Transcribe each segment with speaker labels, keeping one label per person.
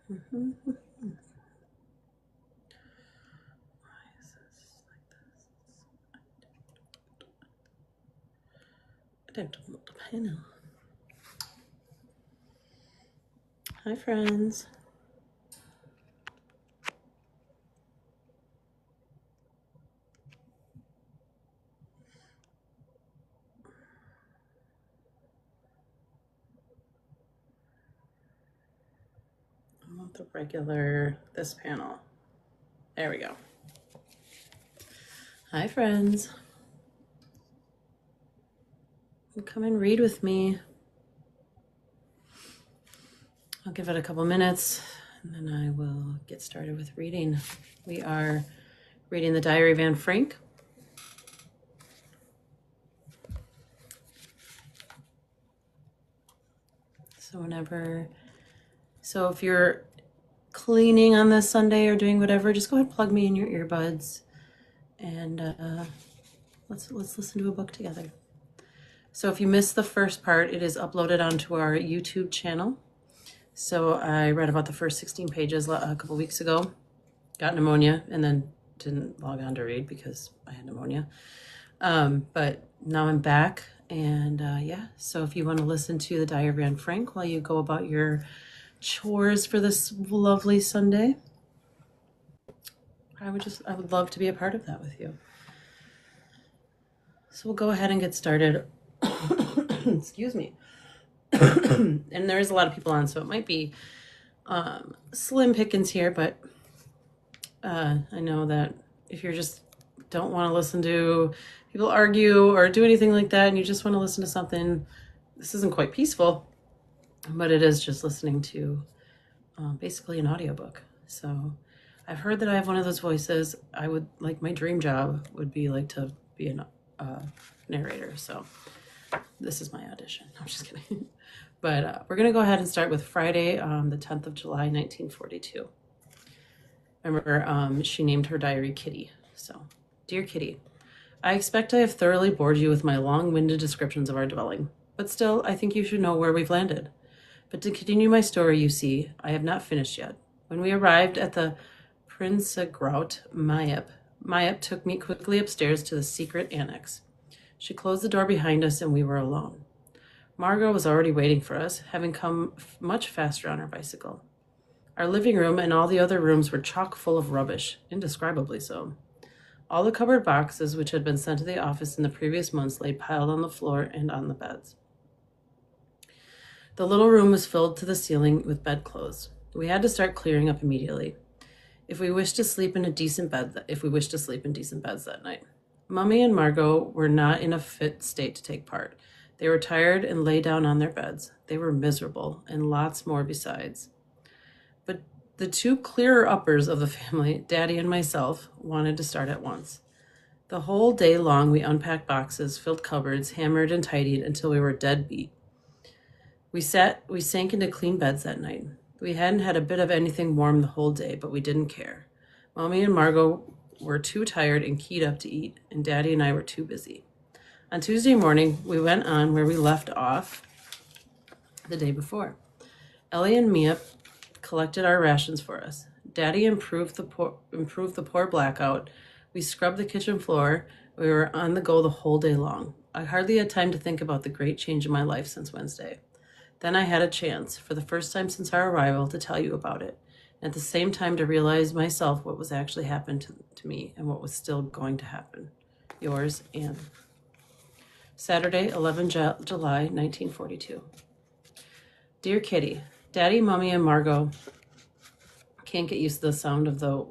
Speaker 1: Why is this like this? I have to hold the panel. Hi, friends. I want the regular, this panel. There we go. Hi, friends. Come and read with me. I'll give it a couple minutes and then I will get started with reading. We are reading the Diary of Anne Frank. So if you're cleaning on this Sunday or doing whatever, just go ahead and plug me in your earbuds and let's listen to a book together. So if you missed the first part, it is uploaded onto our YouTube channel. So I read about the first 16 pages a couple weeks ago, got pneumonia, and then didn't log on to read because I had pneumonia. But now I'm back, and yeah, so if you want to listen to the Diary of Anne Frank while you go about your chores for this lovely Sunday, I would love to be a part of that with you. So we'll go ahead and get started. Excuse me. And there is a lot of people on, so it might be slim pickings here, but I know that if you just don't want to listen to people argue or do anything like that and you just want to listen to something, this isn't quite peaceful, but it is just listening to basically an audiobook. So I've heard that I have one of those voices. I would like, my dream job would be like to be a narrator. So this is my audition. I'm just kidding. But we're going to go ahead and start with Friday, the 10th of July, 1942. Remember, she named her diary Kitty. So, dear Kitty, I expect I have thoroughly bored you with my long-winded descriptions of our dwelling. But still, I think you should know where we've landed. But to continue my story, you see, I have not finished yet. When we arrived at the Prinsengracht, Mayep took me quickly upstairs to the secret annex. She closed the door behind us and we were alone. Margot was already waiting for us, having come much faster on her bicycle. Our living room and all the other rooms were chock full of rubbish, indescribably so. All the cupboard boxes which had been sent to the office in the previous months lay piled on the floor and on the beds. The little room was filled to the ceiling with bedclothes. We had to start clearing up immediately if we wished to sleep in decent beds that night. Mummy and Margot were not in a fit state to take part. They were tired and lay down on their beds. They were miserable, and lots more besides. But the two clearer uppers of the family, Daddy and myself, wanted to start at once. The whole day long we unpacked boxes, filled cupboards, hammered and tidied until we were dead beat. We sank into clean beds that night. We hadn't had a bit of anything warm the whole day, but we didn't care. Mommy and Margot were too tired and keyed up to eat, and Daddy and I were too busy. On Tuesday morning, we went on where we left off the day before. Ellie and Mia collected our rations for us. Daddy improved the poor blackout. We scrubbed the kitchen floor. We were on the go the whole day long. I hardly had time to think about the great change in my life since Wednesday. Then I had a chance, for the first time since our arrival, to tell you about it, and at the same time to realize myself what was actually happened to me and what was still going to happen. Yours, Anne. Saturday, 11 July, 1942. Dear Kitty, Daddy, Mummy, and Margot can't get used to the sound of the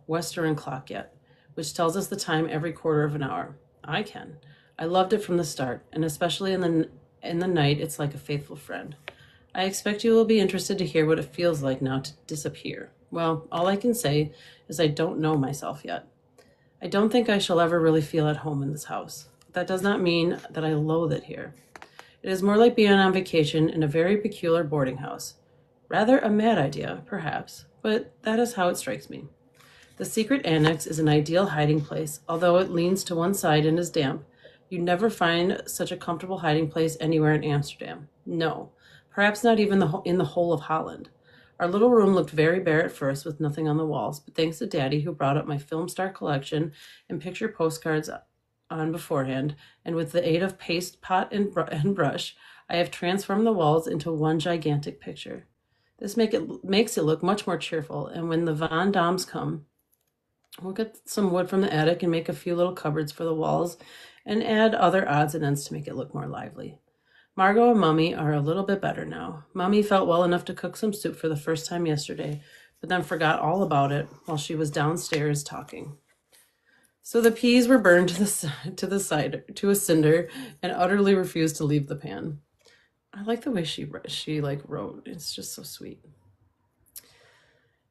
Speaker 1: Western clock yet, which tells us the time every quarter of an hour. I can. I loved it from the start, and especially in the night, it's like a faithful friend. I expect you will be interested to hear what it feels like now to disappear. Well, all I can say is I don't know myself yet. I don't think I shall ever really feel at home in this house. That does not mean that I loathe it here. It is more like being on vacation in a very peculiar boarding house. Rather a mad idea, perhaps, but that is how it strikes me. The secret annex is an ideal hiding place, although it leans to one side and is damp. You never find such a comfortable hiding place anywhere in Amsterdam. No, perhaps not even in the whole of Holland. Our little room looked very bare at first with nothing on the walls, but thanks to Daddy, who brought up my film star collection and picture postcards on beforehand, and with the aid of paste pot and brush, I have transformed the walls into one gigantic picture. This makes it look much more cheerful, and when the Van Dams come, we'll get some wood from the attic and make a few little cupboards for the walls and add other odds and ends to make it look more lively. Margot and Mummy are a little bit better now. Mummy felt well enough to cook some soup for the first time yesterday, but then forgot all about it while she was downstairs talking. So the peas were burned to a cinder and utterly refused to leave the pan. I like the way she wrote. It's just so sweet.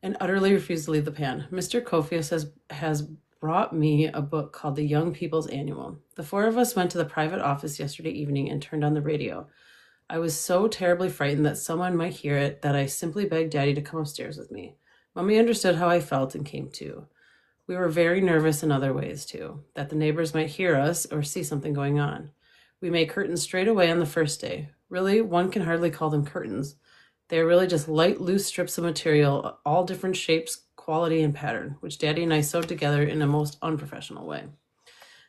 Speaker 1: And utterly refused to leave the pan. Mr. Cofius has brought me a book called The Young People's Annual. The four of us went to the private office yesterday evening and turned on the radio. I was so terribly frightened that someone might hear it that I simply begged Daddy to come upstairs with me. Mummy understood how I felt and came too. We were very nervous in other ways too, that the neighbors might hear us or see something going on. We made curtains straight away on the first day. Really, one can hardly call them curtains. They are really just light, loose strips of material, all different shapes, quality, and pattern, which Daddy and I sewed together in a most unprofessional way.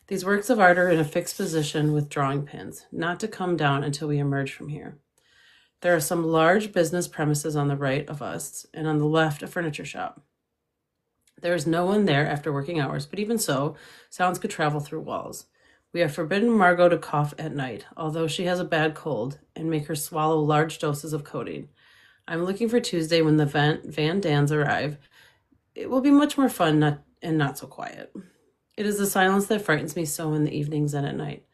Speaker 1: These works of art are in a fixed position with drawing pins, not to come down until we emerge from here. There are some large business premises on the right of us, and on the left a furniture shop. There is no one there after working hours, but even so, sounds could travel through walls. We have forbidden Margot to cough at night, although she has a bad cold, and make her swallow large doses of codeine. I'm looking for Tuesday when the Van Dans arrive. It will be much more fun and not so quiet. It is the silence that frightens me so in the evenings and at night.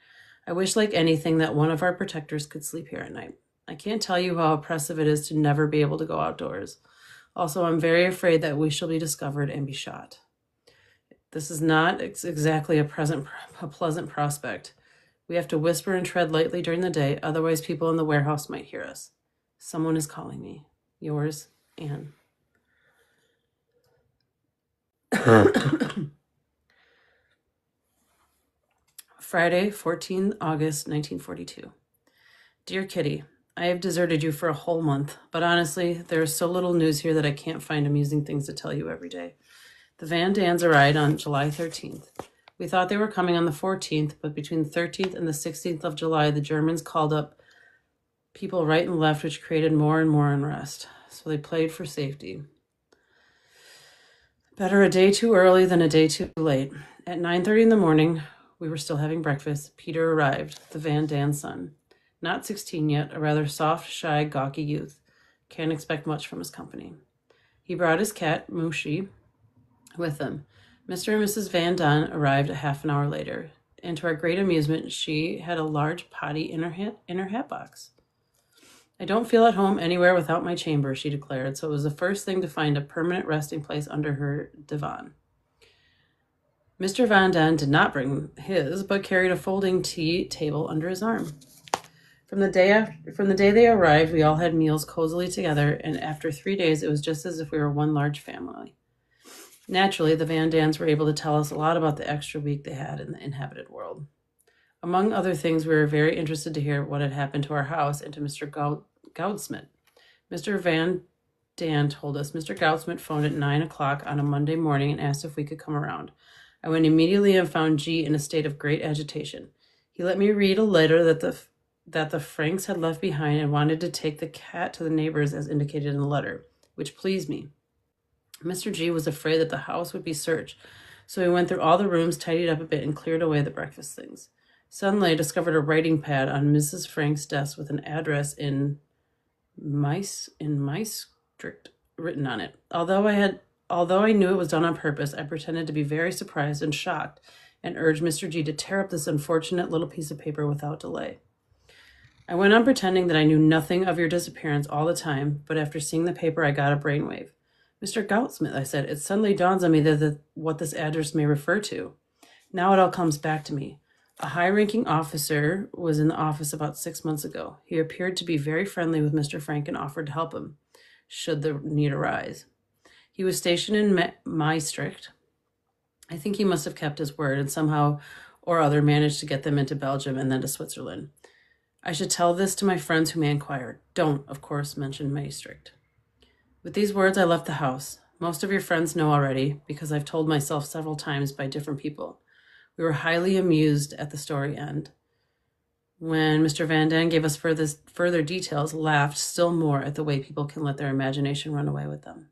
Speaker 1: I wish, like anything, that one of our protectors could sleep here at night. I can't tell you how oppressive it is to never be able to go outdoors. Also, I'm very afraid that we shall be discovered and be shot. This is not exactly a pleasant prospect. We have to whisper and tread lightly during the day, otherwise people in the warehouse might hear us. Someone is calling me. Yours, Anne. Friday, 14 August, 1942. Dear Kitty, I have deserted you for a whole month, but honestly, there is so little news here that I can't find amusing things to tell you every day. The Van Dans arrived on July 13th. We thought they were coming on the 14th, but between the 13th and the 16th of July, the Germans called up people right and left, which created more and more unrest. So they played for safety. Better a day too early than a day too late. At 9:30 in the morning, we were still having breakfast. Peter arrived, the Van Dans son. Not 16 yet, a rather soft, shy, gawky youth. Can't expect much from his company. He brought his cat, Mooshie, with him. Mr. and Mrs. Van Dans arrived a half an hour later, and to our great amusement, she had a large potty in her hat box. I don't feel at home anywhere without my chamber, she declared, so it was the first thing to find a permanent resting place under her divan. Mr. Van Dans did not bring his, but carried a folding tea table under his arm. From the day they arrived, we all had meals cozily together, and after 3 days, it was just as if we were one large family. Naturally, the Van Dans were able to tell us a lot about the extra week they had in the inhabited world. Among other things, we were very interested to hear what had happened to our house and to Mr. Goudsmit. Mr. Van Dans told us Mr. Goudsmit phoned at 9 o'clock on a Monday morning and asked if we could come around. I went immediately and found G in a state of great agitation. He let me read a letter that the Franks had left behind and wanted to take the cat to the neighbors as indicated in the letter, which pleased me. Mr. G was afraid that the house would be searched, so he went through all the rooms, tidied up a bit, and cleared away the breakfast things. Suddenly, I discovered a writing pad on Mrs. Frank's desk with an address in Mice written on it. Although I knew it was done on purpose, I pretended to be very surprised and shocked and urged Mr. G to tear up this unfortunate little piece of paper without delay. I went on pretending that I knew nothing of your disappearance all the time, but after seeing the paper, I got a brainwave. Mr. Goudsmit, I said, it suddenly dawns on me what this address may refer to. Now it all comes back to me. A high-ranking officer was in the office about 6 months ago. He appeared to be very friendly with Mr. Frank and offered to help him, should the need arise. He was stationed in Maastricht. I think he must have kept his word and somehow or other managed to get them into Belgium and then to Switzerland. I should tell this to my friends who may inquire. Don't, of course, mention Maastricht. With these words, I left the house. Most of your friends know already, because I've told myself several times by different people. We were highly amused at the story end. When Mr. Van Daan gave us further details, laughed still more at the way people can let their imagination run away with them.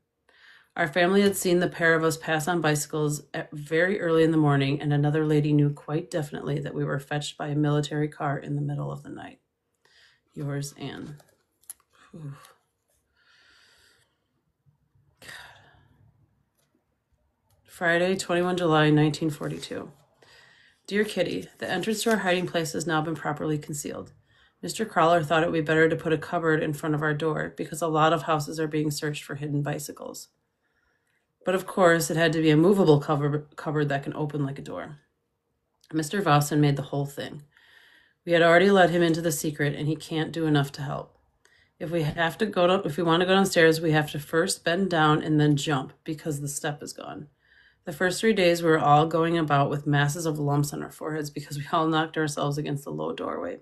Speaker 1: Our family had seen the pair of us pass on bicycles very early in the morning, and another lady knew quite definitely that we were fetched by a military car in the middle of the night. Yours, Anne. Whew. Friday, 21 July, 1942. Dear Kitty, the entrance to our hiding place has now been properly concealed. Mr. Crawler thought it would be better to put a cupboard in front of our door because a lot of houses are being searched for hidden bicycles. But of course, it had to be a movable cupboard that can open like a door. Mr. Vossen made the whole thing. We had already let him into the secret, and he can't do enough to help. If we want to go downstairs, we have to first bend down and then jump because the step is gone. The first 3 days, we were all going about with masses of lumps on our foreheads because we all knocked ourselves against the low doorway.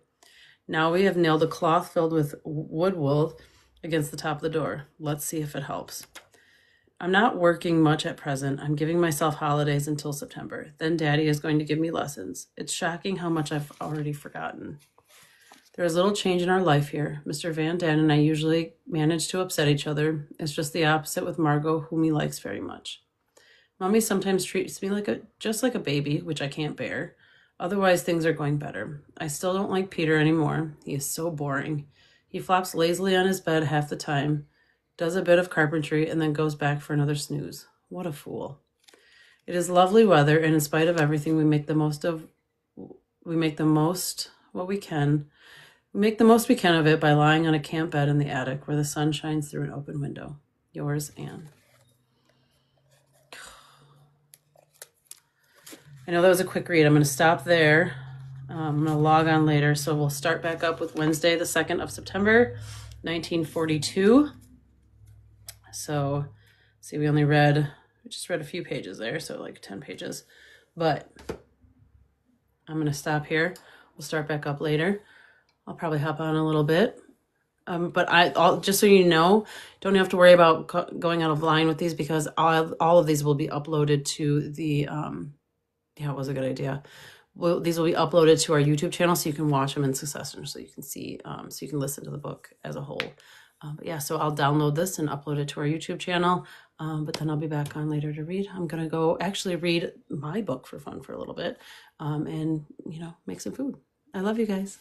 Speaker 1: Now we have nailed a cloth filled with wood wool against the top of the door. Let's see if it helps. I'm not working much at present. I'm giving myself holidays until September. Then Daddy is going to give me lessons. It's shocking how much I've already forgotten. There is little change in our life here. Mr. Van Daan and I usually manage to upset each other. It's just the opposite with Margot, whom he likes very much. Mommy sometimes treats me just like a baby, which I can't bear. Otherwise, things are going better. I still don't like Peter anymore. He is so boring. He flops lazily on his bed half the time, does a bit of carpentry, and then goes back for another snooze. What a fool. It is lovely weather, and in spite of everything, we make the most what we can. We make the most we can of it by lying on a camp bed in the attic where the sun shines through an open window. Yours, Anne. I know that was a quick read. I'm going to stop there. I'm going to log on later. So we'll start back up with Wednesday, the 2nd of September, 1942. So see, we just read a few pages there. So like 10 pages, but I'm going to stop here. We'll start back up later. I'll probably hop on a little bit. But just so you know, don't have to worry about going out of line with these because all of these will be uploaded to the, yeah, it was a good idea. Well, these will be uploaded to our YouTube channel so you can watch them in succession, so you can see, so you can listen to the book as a whole. But yeah, so I'll download this and upload it to our YouTube channel, but then I'll be back on later to read. I'm going to go actually read my book for fun for a little bit and, make some food. I love you guys.